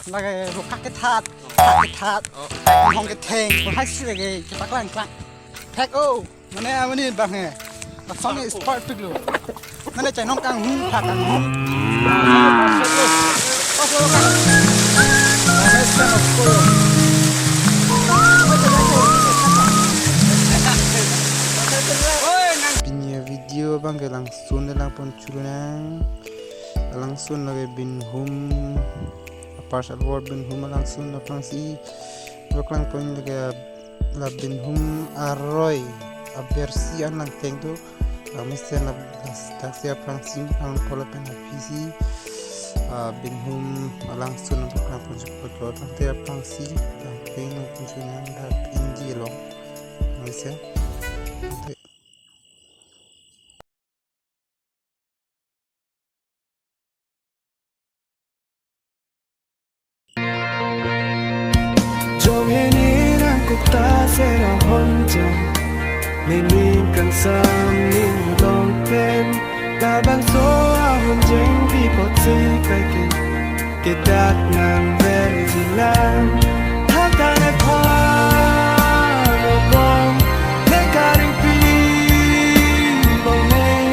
lagi luka ketat hong keteng hai sih lagi kita kelang kelang tek oh mana ini bang ya langsung sport tuh lo mana cai nong kang hung kang hung video bang langsung dalam pencurian langsung lagi binhum Salawor binhum langsung aprangsi loklang pun lagi la binhum aroy abersi anang tengdo mesti na taksi aprangsi ang pola penapisi binhum langsung loklang pun cepat lo tante aprangsi dan pengen punya dah pinji lo mesti ta sẽ là hôn chồng nên mình cần sớm nên lòng tên cả ban số hôn chính vì bỏ chi cái kì đạt nàng về gì làm thác ta này hoa một vòng nên cả đình phi bầu này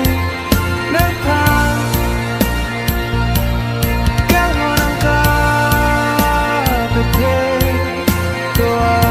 nên pha kéo hoa nắng ca về thế tôi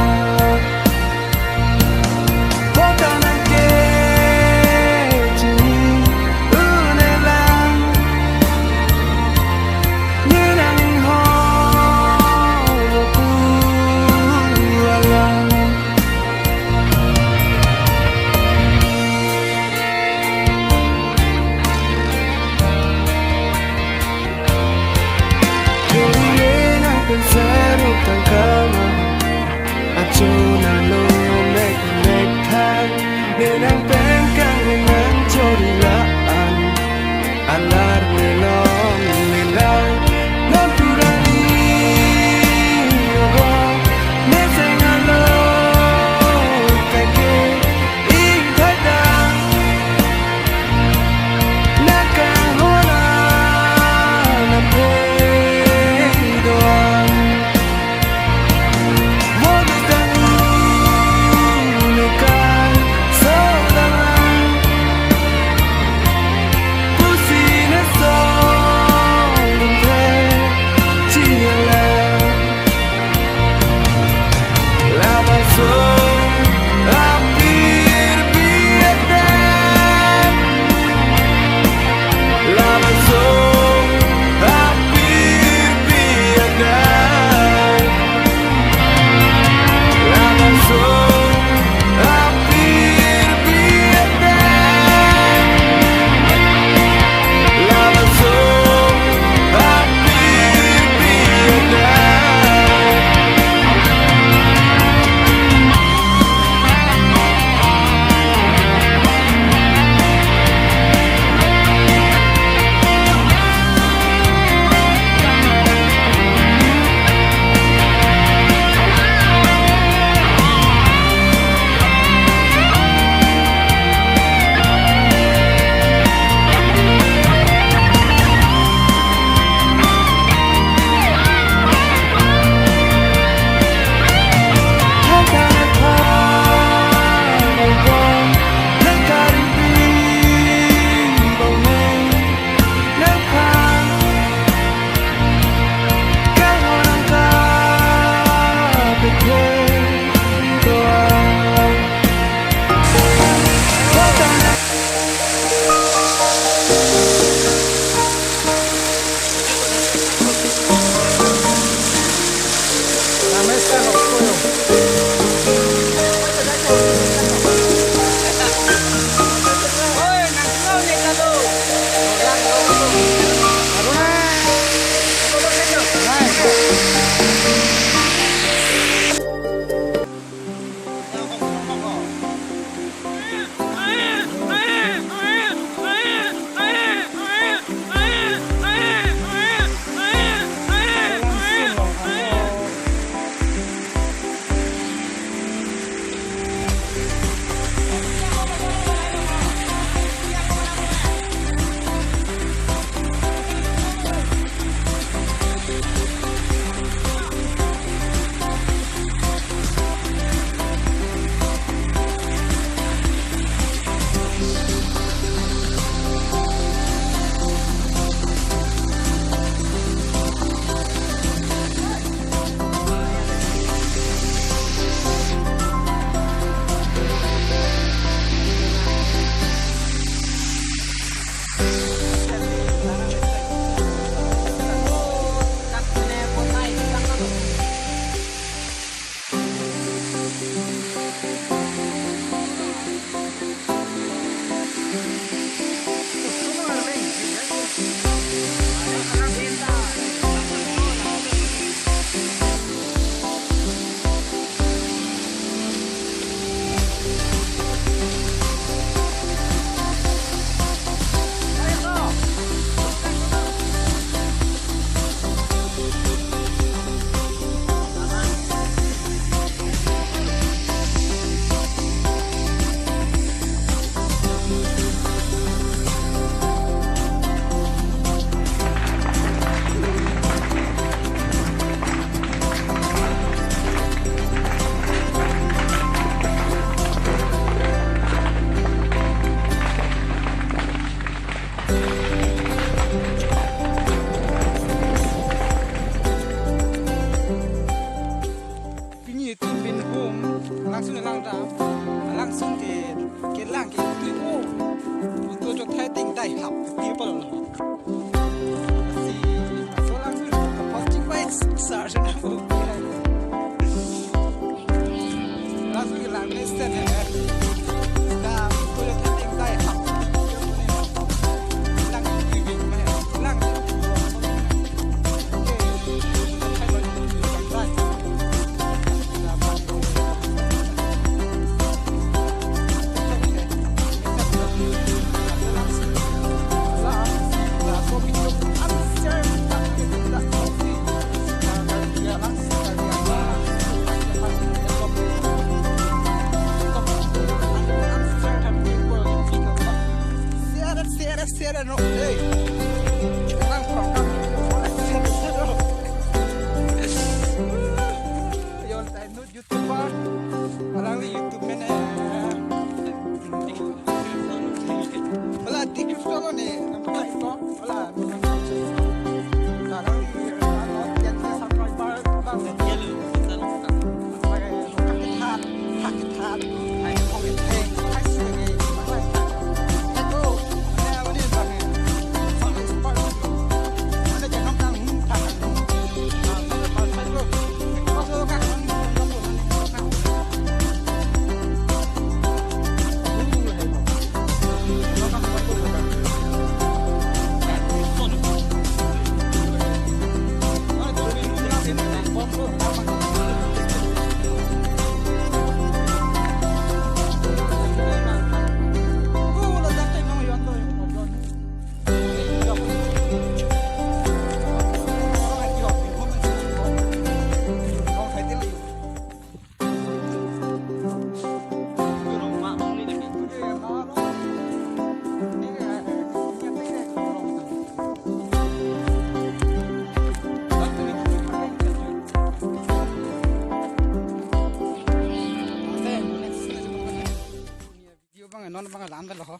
nên anh bên cạnh nên anh cho đi là anh là người lo người lao non tu ra đi nên sẽ ngàn lâu cái kia ít thấy ta nát cả hoa là thế đoan mỗi người ta người ca Sera no, hey. Sekarang program yon tay no YouTuber. Orang YouTube mana? Wala TikTok solo ni, nampak itu. Wala. Sekarang ano yan sa subscriber bang yellow. Pakai paket hat, ay pocket tank, ay sige. Non bang lam da lo